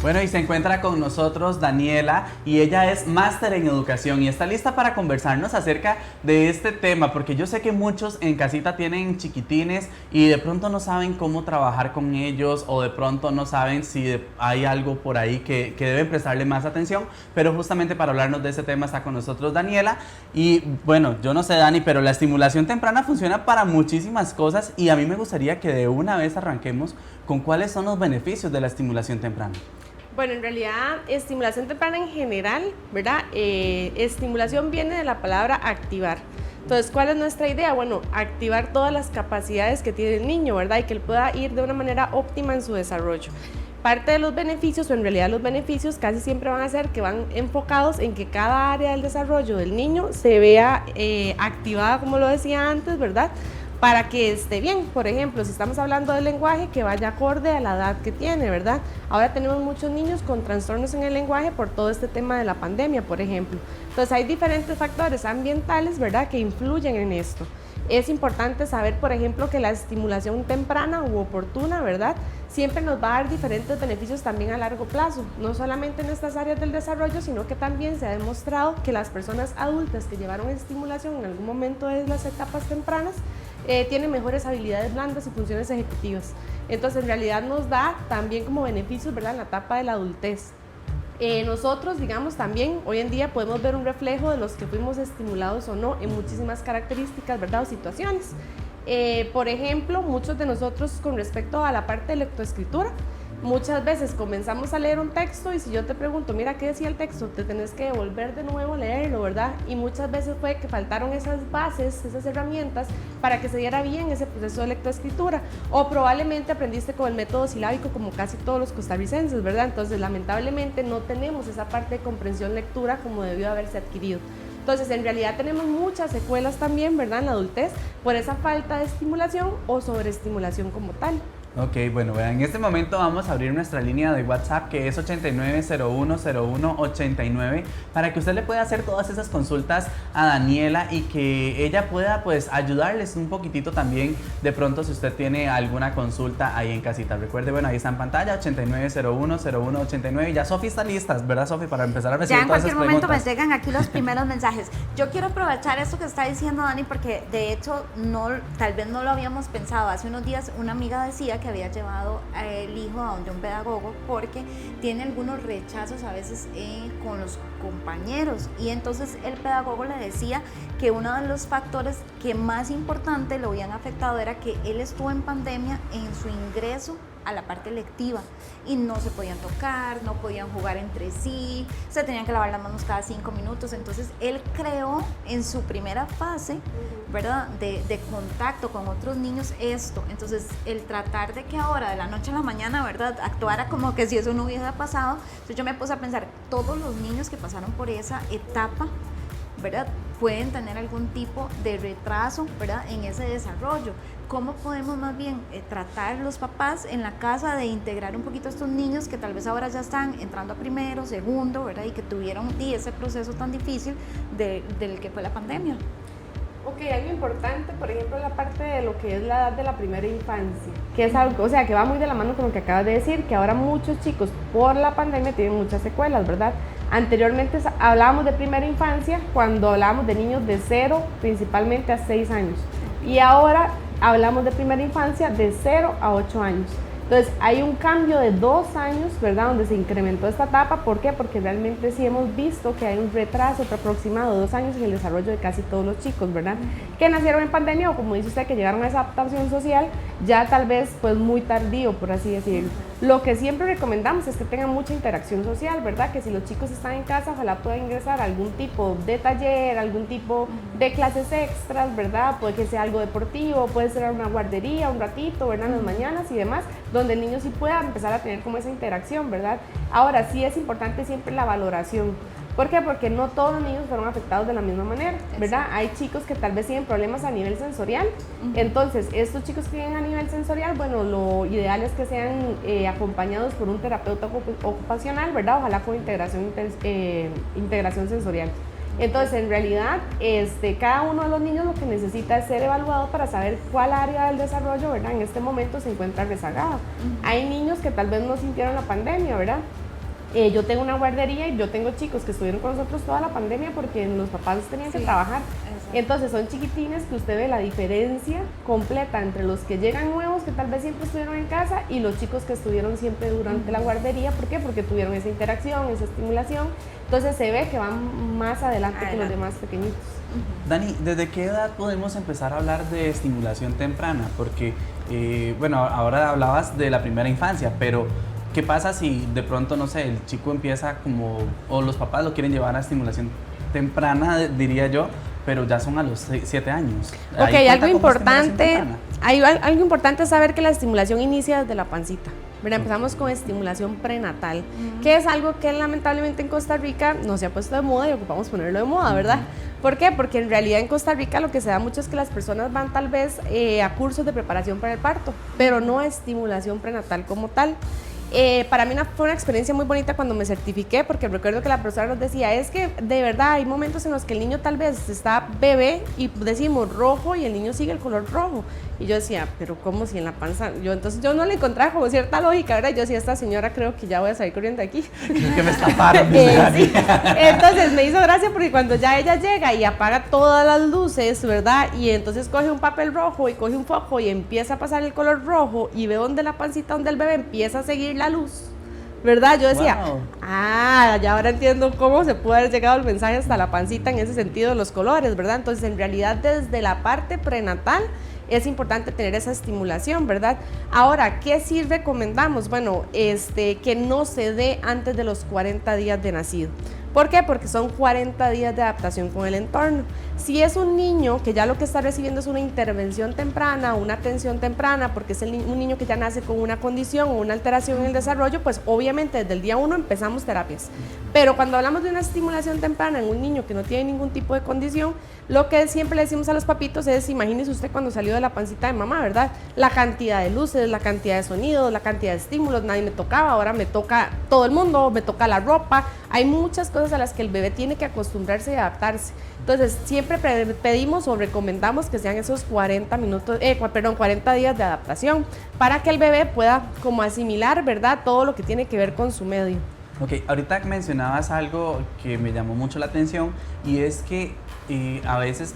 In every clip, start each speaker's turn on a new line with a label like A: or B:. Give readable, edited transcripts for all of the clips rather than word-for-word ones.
A: Bueno, y se encuentra con nosotros Daniela y ella es máster en educación y está lista para conversarnos acerca de este tema, porque yo sé que muchos en casita tienen chiquitines y de pronto no saben cómo trabajar con ellos o de pronto no saben si hay algo por ahí que deben prestarle más atención, pero justamente para hablarnos de ese tema está con nosotros Daniela. Y bueno, yo no sé, Dani, pero la estimulación temprana funciona para muchísimas cosas y a mí me gustaría que de una vez arranquemos con cuáles son los beneficios de la estimulación temprana.
B: Bueno, en realidad, estimulación temprana en general, ¿verdad? Estimulación viene de la palabra activar. Entonces, ¿cuál es nuestra idea? Bueno, activar todas las capacidades que tiene el niño, ¿verdad? Y que él pueda ir de una manera óptima en su desarrollo. Parte de los beneficios, o en realidad los beneficios casi siempre van a ser que van enfocados en que cada área del desarrollo del niño se vea activada, como lo decía antes, ¿verdad? Para que esté bien. Por ejemplo, si estamos hablando del lenguaje, que vaya acorde a la edad que tiene, ¿verdad? Ahora tenemos muchos niños con trastornos en el lenguaje por todo este tema de la pandemia, por ejemplo. Entonces hay diferentes factores ambientales, ¿verdad?, que influyen en esto. Es importante saber, por ejemplo, que la estimulación temprana u oportuna, ¿verdad?, siempre nos va a dar diferentes beneficios también a largo plazo, no solamente en estas áreas del desarrollo, sino que también se ha demostrado que las personas adultas que llevaron estimulación en algún momento de las etapas tempranas tienen mejores habilidades blandas y funciones ejecutivas. Entonces, en realidad nos da también como beneficios, ¿verdad?, en la etapa de la adultez. Nosotros, digamos, también hoy en día podemos ver un reflejo de los que fuimos estimulados o no en muchísimas características, ¿verdad?, o situaciones. Por ejemplo, muchos de nosotros con respecto a la parte de lectoescritura, muchas veces comenzamos a leer un texto y si yo te pregunto, mira, ¿qué decía el texto?, te tenés que volver de nuevo a leerlo, ¿verdad? Y muchas veces fue que faltaron esas bases, esas herramientas para que se diera bien ese proceso de lectoescritura. O probablemente aprendiste con el método silábico como casi todos los costarricenses, ¿verdad? Entonces, lamentablemente no tenemos esa parte de comprensión lectura como debió haberse adquirido. Entonces, en realidad tenemos muchas secuelas también, ¿verdad?, en la adultez por esa falta de estimulación o sobreestimulación como tal.
A: Ok, bueno, vean, en este momento vamos a abrir nuestra línea de WhatsApp que es 89010189 para que usted le pueda hacer todas esas consultas a Daniela y que ella pueda pues ayudarles un poquitito también de pronto si usted tiene alguna consulta ahí en casita. Recuerde, bueno, ahí está en pantalla 89010189. Ya Sofi está lista, ¿verdad, Sofi? Para empezar a recibir todas esas preguntas.
C: Ya en cualquier momento me llegan aquí los primeros mensajes. Yo quiero aprovechar esto que está diciendo Dani porque de hecho tal vez no lo habíamos pensado. Hace unos días una amiga decía que había llevado el hijo a donde un pedagogo porque tiene algunos rechazos a veces con los compañeros y entonces el pedagogo le decía que uno de los factores que más importante lo habían afectado era que él estuvo en pandemia en su ingreso a la parte lectiva y no se podían tocar, no podían jugar entre sí, se tenían que lavar las manos cada 5 minutos, entonces él creó en su primera fase, ¿verdad?, de contacto con otros niños esto, entonces el tratar de que ahora de la noche a la mañana, ¿verdad?, actuara como que si eso no hubiera pasado, entonces yo me puse a pensar, todos los niños que pasaron por esa etapa, ¿verdad?, pueden tener algún tipo de retraso, ¿verdad?, en ese desarrollo. ¿Cómo podemos más bien tratar los papás en la casa de integrar un poquito a estos niños que tal vez ahora ya están entrando a primero, segundo, ¿verdad?, y que tuvieron ese proceso tan difícil del que fue la pandemia?
B: Ok, algo importante, por ejemplo, la parte de lo que es la edad de la primera infancia, que es algo, o sea, que va muy de la mano con lo que acabas de decir, que ahora muchos chicos por la pandemia tienen muchas secuelas, ¿verdad? Anteriormente hablábamos de primera infancia cuando hablábamos de niños de 0 principalmente a 6 años y ahora hablamos de primera infancia de 0 a 8 años. Entonces hay un cambio de 2 años, ¿verdad?, donde se incrementó esta etapa. ¿Por qué? Porque realmente sí hemos visto que hay un retraso aproximado de 2 años en el desarrollo de casi todos los chicos, ¿verdad?, que nacieron en pandemia o como dice usted, que llegaron a esa adaptación social ya tal vez pues muy tardío, por así decirlo. Lo que siempre recomendamos es que tengan mucha interacción social, ¿verdad?, que si los chicos están en casa, ojalá puedan ingresar a algún tipo de taller, algún tipo de clases extras, ¿verdad?, puede que sea algo deportivo, puede ser una guardería, un ratito, ¿verdad?, en las mañanas y demás, donde el niño sí pueda empezar a tener como esa interacción, ¿verdad? Ahora, sí es importante siempre la valoración. ¿Por qué? Porque no todos los niños fueron afectados de la misma manera, ¿verdad? Exacto. Hay chicos que tal vez tienen problemas a nivel sensorial, entonces estos chicos que tienen a nivel sensorial, bueno, lo ideal es que sean acompañados por un terapeuta ocupacional, ¿verdad? Ojalá con integración sensorial. Entonces, en realidad, cada uno de los niños lo que necesita es ser evaluado para saber cuál área del desarrollo, ¿verdad?, en este momento se encuentra rezagada. Hay niños que tal vez no sintieron la pandemia, ¿verdad?, Yo tengo una guardería y yo tengo chicos que estuvieron con nosotros toda la pandemia porque los papás tenían que trabajar. Exacto. Entonces son chiquitines que usted ve la diferencia completa entre los que llegan nuevos, que tal vez siempre estuvieron en casa, y los chicos que estuvieron siempre durante la guardería. ¿Por qué? Porque tuvieron esa interacción, esa estimulación. Entonces se ve que van más adelante que los demás pequeñitos.
A: Dani, ¿desde qué edad podemos empezar a hablar de estimulación temprana? Porque, bueno, ahora hablabas de la primera infancia, pero ¿qué pasa si de pronto, no sé, el chico empieza como, o los papás lo quieren llevar a estimulación temprana, diría yo, pero ya son a los 7 años?
B: Ok, algo importante es saber que la estimulación inicia desde la pancita. Mira, empezamos con estimulación prenatal, que es algo que lamentablemente en Costa Rica no se ha puesto de moda y ocupamos ponerlo de moda, ¿verdad? ¿Por qué? Porque en realidad en Costa Rica lo que se da mucho es que las personas van tal vez a cursos de preparación para el parto, pero no a estimulación prenatal como tal. Para mí fue una experiencia muy bonita cuando me certifiqué, porque recuerdo que la profesora nos decía, es que de verdad hay momentos en los que el niño tal vez está bebé y decimos rojo y el niño sigue el color rojo. Y yo decía, pero ¿cómo si en la panza? Entonces yo no le encontraba como cierta lógica, ¿verdad? Yo decía, esta señora creo que ya voy a salir corriendo de aquí.
A: Creo que me estafaron.
B: Sí. Entonces me hizo gracia porque cuando ya ella llega y apaga todas las luces, ¿verdad? Y entonces coge un papel rojo y coge un foco y empieza a pasar el color rojo y ve donde la pancita, donde el bebé empieza a seguir la luz, ¿verdad? Yo decía, wow. Ya ahora entiendo cómo se puede haber llegado el mensaje hasta la pancita en ese sentido de los colores, ¿verdad? Entonces, en realidad, desde la parte prenatal es importante tener esa estimulación, ¿verdad? Ahora, ¿qué sí recomendamos? Bueno, que no se dé antes de los 40 días de nacido. ¿Por qué? Porque son 40 días de adaptación con el entorno. Si es un niño que ya lo que está recibiendo es una intervención temprana, una atención temprana, porque es un niño que ya nace con una condición o una alteración en el desarrollo, pues obviamente desde el día 1 empezamos terapias. Pero cuando hablamos de una estimulación temprana en un niño que no tiene ningún tipo de condición, lo que siempre le decimos a los papitos es, imagínese usted cuando salió de la pancita de mamá, ¿verdad? La cantidad de luces, la cantidad de sonidos, la cantidad de estímulos, nadie me tocaba, ahora me toca todo el mundo, me toca la ropa, hay muchas cosas a las que el bebé tiene que acostumbrarse y adaptarse. Entonces, siempre pedimos o recomendamos que sean esos 40 días de adaptación para que el bebé pueda como asimilar, ¿verdad? Todo lo que tiene que ver con su medio.
A: Ok, ahorita mencionabas algo que me llamó mucho la atención y es que a veces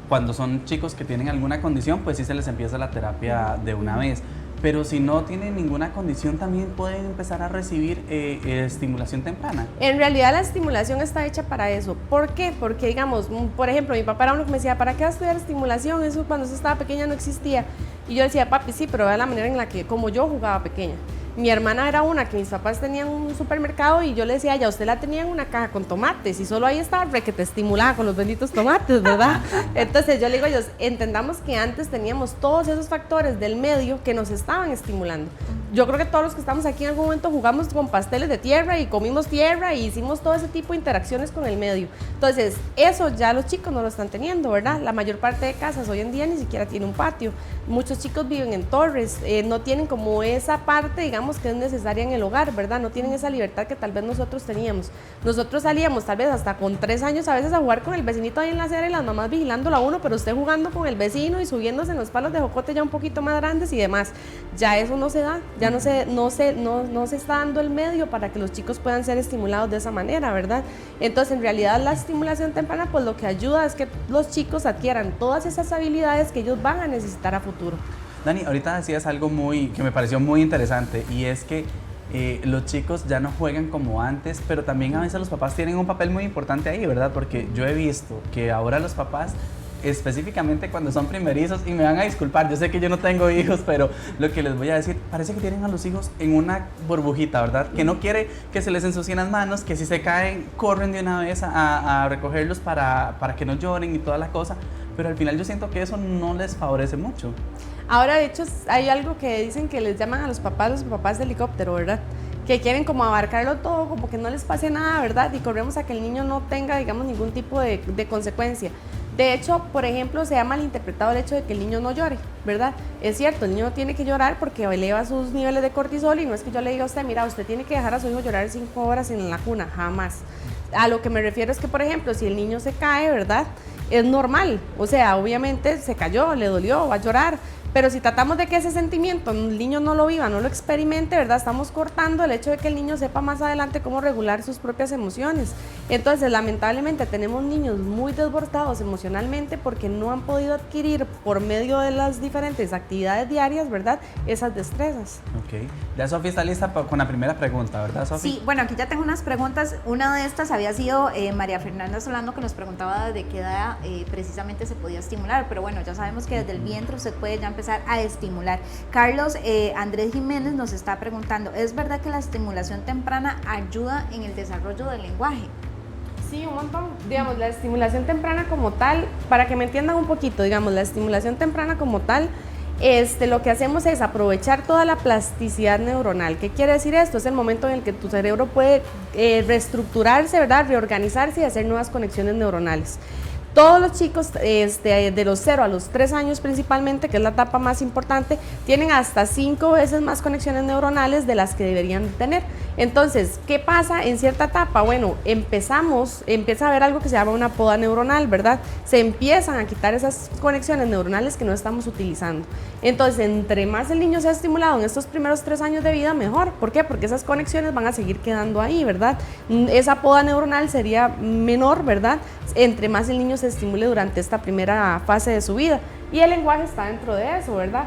A: cuando son chicos que tienen alguna condición, pues sí se les empieza la terapia de una vez. Pero si no tienen ninguna condición, también pueden empezar a recibir estimulación temprana.
B: En realidad la estimulación está hecha para eso. ¿Por qué? Porque digamos, por ejemplo, mi papá era uno que me decía, ¿para qué estudiar estimulación? Eso cuando yo estaba pequeña no existía. Y yo decía, papi, sí, pero vea la manera en la que, como yo jugaba pequeña. Mi hermana era una que mis papás tenían un supermercado y yo le decía, ya usted la tenía en una caja con tomates y solo ahí estaba que te estimulaba con los benditos tomates, ¿verdad? Entonces yo le digo a ellos, entendamos que antes teníamos todos esos factores del medio que nos estaban estimulando. Yo creo que todos los que estamos aquí en algún momento jugamos con pasteles de tierra y comimos tierra y hicimos todo ese tipo de interacciones con el medio. Entonces, eso ya los chicos no lo están teniendo, ¿verdad? La mayor parte de casas hoy en día ni siquiera tiene un patio. Muchos chicos viven en torres, no tienen como esa parte, digamos, que es necesaria en el hogar, ¿verdad? No tienen esa libertad que tal vez nosotros teníamos. Nosotros salíamos tal vez hasta con 3 años a veces a jugar con el vecinito ahí en la acera y las mamás vigilándolo a uno, pero usted jugando con el vecino y subiéndose en los palos de jocote ya un poquito más grandes y demás. Ya eso no se da, ya no se está dando el medio para que los chicos puedan ser estimulados de esa manera, ¿verdad? Entonces, en realidad, la estimulación temprana, pues lo que ayuda es que los chicos adquieran todas esas habilidades que ellos van a necesitar a futuro.
A: Dani, ahorita decías algo que me pareció muy interesante y es que los chicos ya no juegan como antes, pero también a veces los papás tienen un papel muy importante ahí, ¿verdad? Porque yo he visto que ahora los papás, específicamente cuando son primerizos, y me van a disculpar, yo sé que yo no tengo hijos, pero lo que les voy a decir, parece que tienen a los hijos en una burbujita, ¿verdad? Que no quiere que se les ensucien las manos, que si se caen, corren de una vez a recogerlos para que no lloren y toda la cosa, pero al final yo siento que eso no les favorece mucho.
B: Ahora, de hecho, hay algo que dicen que les llaman a los papás de helicóptero, ¿verdad? Que quieren como abarcarlo todo, como que no les pase nada, ¿verdad? Y corremos a que el niño no tenga, digamos, ningún tipo de consecuencia. De hecho, por ejemplo, se ha malinterpretado el hecho de que el niño no llore, ¿verdad? Es cierto, el niño no tiene que llorar porque eleva sus niveles de cortisol y no es que yo le diga a usted, mira, usted tiene que dejar a su hijo llorar 5 horas en la cuna, jamás. A lo que me refiero es que, por ejemplo, si el niño se cae, ¿verdad? Es normal, o sea, obviamente se cayó, le dolió, va a llorar, Pero si tratamos de que ese sentimiento el niño no lo viva, no lo experimente, ¿verdad? Estamos cortando el hecho de que el niño sepa más adelante cómo regular sus propias emociones. Entonces, lamentablemente, tenemos niños muy desbordados emocionalmente porque no han podido adquirir por medio de las diferentes actividades diarias, ¿verdad? Esas destrezas.
A: Ok. Ya Sofía está lista con la primera pregunta, ¿verdad, Sofía?
C: Sí, bueno, aquí ya tengo unas preguntas. Una de estas había sido María Fernanda Solano, que nos preguntaba desde qué edad precisamente se podía estimular, pero bueno, ya sabemos que desde el vientre usted puede ya empezar a estimular. Carlos Andrés Jiménez nos está preguntando, ¿es verdad que la estimulación temprana ayuda en el desarrollo del lenguaje?
B: Sí, un montón. Digamos, la estimulación temprana como tal, para que me entiendan un poquito, digamos, la estimulación temprana como tal, lo que hacemos es aprovechar toda la plasticidad neuronal. ¿Qué quiere decir esto? Es el momento en el que tu cerebro puede reestructurarse, ¿verdad? Reorganizarse y hacer nuevas conexiones neuronales. Todos los chicos de los 0 a los 3 años principalmente, que es la etapa más importante, tienen hasta 5 veces más conexiones neuronales de las que deberían tener. Entonces, ¿qué pasa en cierta etapa? Bueno, empieza a haber algo que se llama una poda neuronal, ¿verdad? Se empiezan a quitar esas conexiones neuronales que no estamos utilizando. Entonces, entre más el niño sea estimulado en estos primeros 3 años de vida, mejor. ¿Por qué? Porque esas conexiones van a seguir quedando ahí, ¿verdad? Esa poda neuronal sería menor, ¿verdad? Entre más el niño se estimule durante esta primera fase de su vida. Y el lenguaje está dentro de eso, ¿verdad?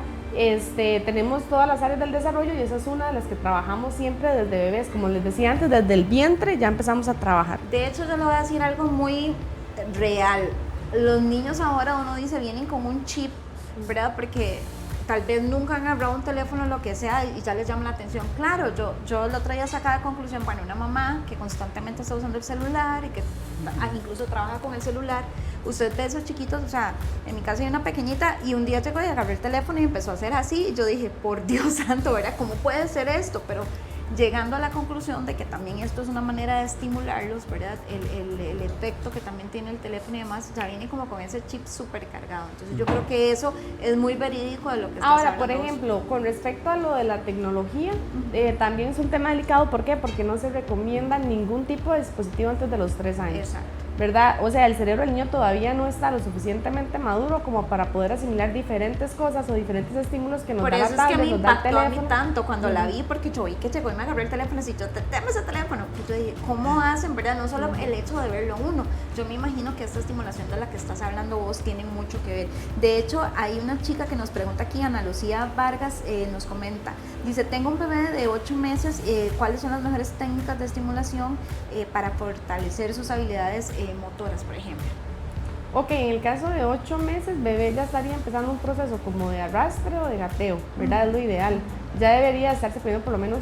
B: Tenemos todas las áreas del desarrollo y esa es una de las que trabajamos siempre desde bebés. Como les decía antes, desde el vientre ya empezamos a trabajar.
C: De hecho, yo le voy a decir algo muy real. Los niños ahora, uno dice, vienen con un chip, ¿verdad? Porque tal vez nunca han agarrado un teléfono o lo que sea y ya les llama la atención. Claro, yo el otro día sacaba de conclusión, bueno, una mamá que constantemente está usando el celular y que incluso trabaja con el celular, usted ve esos chiquitos, o sea, en mi casa hay una pequeñita y un día llegó y agarré el teléfono y empezó a hacer así y yo dije, por Dios santo, ¿verdad? ¿Cómo puede ser esto? Pero llegando a la conclusión de que también esto es una manera de estimularlos, ¿verdad? El efecto que también tiene el teléfono y demás, ya viene como con ese chip súper cargado. Entonces yo creo que eso es muy verídico de lo que estás hablando.
B: Ahora, por ejemplo, con respecto a lo de la tecnología, también es un tema delicado. ¿Por qué? Porque no se recomienda ningún tipo de dispositivo antes de los 3 años.
C: Exacto.
B: ¿Verdad? O sea, el cerebro del niño todavía no está lo suficientemente maduro como para poder asimilar diferentes cosas o diferentes estímulos que nos da la tablet, nos da el teléfono.
C: Por eso es que me impactó a mí tanto cuando la vi, porque yo vi que llegó y me agarró el teléfono y yo, tengo ese teléfono. Y yo dije, ¿cómo hacen, verdad? No solo el hecho de verlo uno. Yo me imagino que esta estimulación de la que estás hablando vos tiene mucho que ver. De hecho, hay una chica que nos pregunta aquí, Ana Lucía Vargas, nos comenta, dice, tengo un bebé de 8 meses, ¿cuáles son las mejores técnicas de estimulación para fortalecer sus habilidades motoras, por ejemplo?
B: Ok, en el caso de 8 meses, bebé ya estaría empezando un proceso como de arrastre o de gateo, ¿verdad? Es lo ideal. Ya debería estarse pidiendo por lo menos,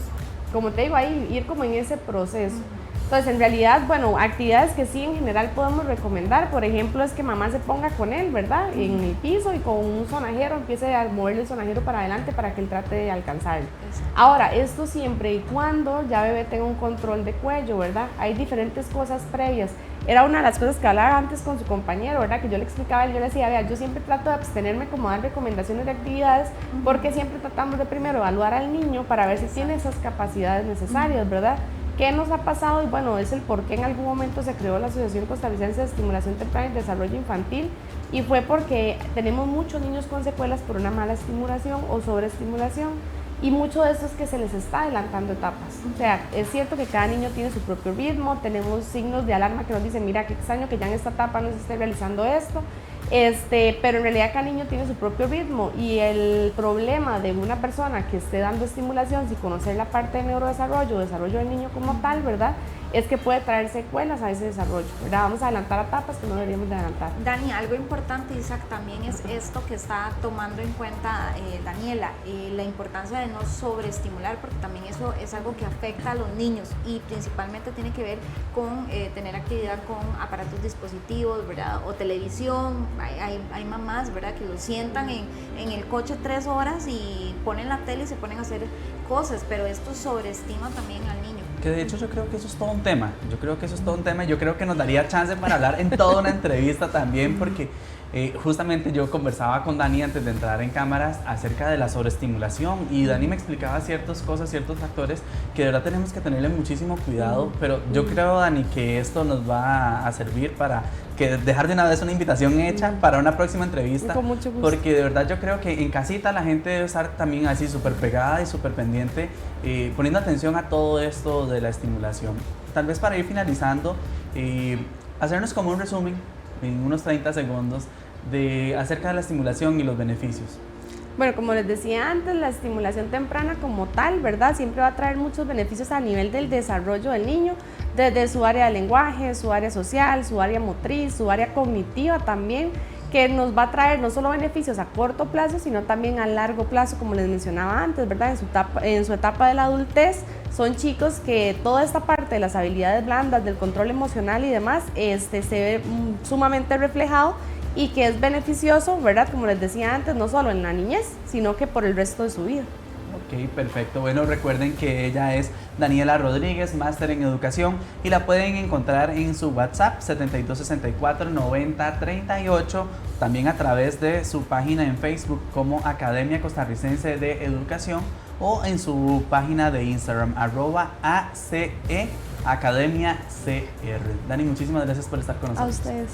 B: como te digo, ahí ir como en ese proceso. Entonces, en realidad, bueno, actividades que sí en general podemos recomendar, por ejemplo, es que mamá se ponga con él, ¿verdad? En el piso y con un sonajero empiece a moverle el sonajero para adelante para que él trate de alcanzarlo. Ahora, esto siempre y cuando ya bebé tenga un control de cuello, ¿verdad? Hay diferentes cosas previas. Era una de las cosas que hablaba antes con su compañero, ¿verdad? Que yo le explicaba, yo le decía, vea, yo siempre trato de abstenerme como dar recomendaciones de actividades porque siempre tratamos de primero evaluar al niño para ver si tiene esas capacidades necesarias, ¿verdad? ¿Qué nos ha pasado? Y bueno, es el por qué en algún momento se creó la Asociación Costarricense de Estimulación Temprana y Desarrollo Infantil y fue porque tenemos muchos niños con secuelas por una mala estimulación o sobreestimulación y mucho de eso es que se les está adelantando etapas. O sea, es cierto que cada niño tiene su propio ritmo, tenemos signos de alarma que nos dicen, mira, qué extraño que ya en esta etapa no se esté realizando esto, pero en realidad cada niño tiene su propio ritmo y el problema de una persona que esté dando estimulación sin conocer la parte de neurodesarrollo, desarrollo del niño como tal, ¿verdad? Es que puede traer secuelas a ese desarrollo, ¿verdad? Vamos a adelantar etapas que no deberíamos de adelantar.
C: Dani, algo importante, Isaac, también es esto que está tomando en cuenta Daniela, la importancia de no sobreestimular, porque también eso es algo que afecta a los niños y principalmente tiene que ver con tener actividad con aparatos dispositivos, ¿verdad? O televisión, hay mamás, ¿verdad? Que lo sientan en el coche 3 horas y ponen la tele y se ponen a hacer cosas, pero esto sobreestima también al niño.
A: Que de hecho yo creo que eso es todo un tema, yo creo que eso es todo un tema y yo creo que nos daría chance para hablar en toda una entrevista también porque Justamente yo conversaba con Dani antes de entrar en cámaras acerca de la sobreestimulación y Dani me explicaba ciertas cosas, ciertos factores que de verdad tenemos que tenerle muchísimo cuidado, pero yo creo, Dani, que esto nos va a servir para dejar de una vez una invitación hecha para una próxima entrevista.
B: Con mucho gusto.
A: Porque de verdad yo creo que en casita la gente debe estar también así súper pegada y súper pendiente, poniendo atención a todo esto de la estimulación. Tal vez para ir finalizando, hacernos como un resumen en unos 30 segundos acerca de la estimulación y los beneficios.
B: Bueno, como les decía antes, la estimulación temprana como tal, ¿verdad? Siempre va a traer muchos beneficios a nivel del desarrollo del niño, desde su área de lenguaje, su área social, su área motriz, su área cognitiva también, que nos va a traer no solo beneficios a corto plazo, sino también a largo plazo, como les mencionaba antes, ¿verdad? En su etapa de la adultez, son chicos que toda esta parte de las habilidades blandas, del control emocional y demás, se ve sumamente reflejado y que es beneficioso, ¿verdad? Como les decía antes, no solo en la niñez, sino que por el resto de su vida.
A: Ok, perfecto. Bueno, recuerden que ella es Daniela Rodríguez, máster en educación, y la pueden encontrar en su WhatsApp 7264-9038, también a través de su página en Facebook como Academia Costarricense de Educación o en su página de Instagram @ACE Academia CR. Dani, muchísimas gracias por estar con nosotros.
B: A ustedes.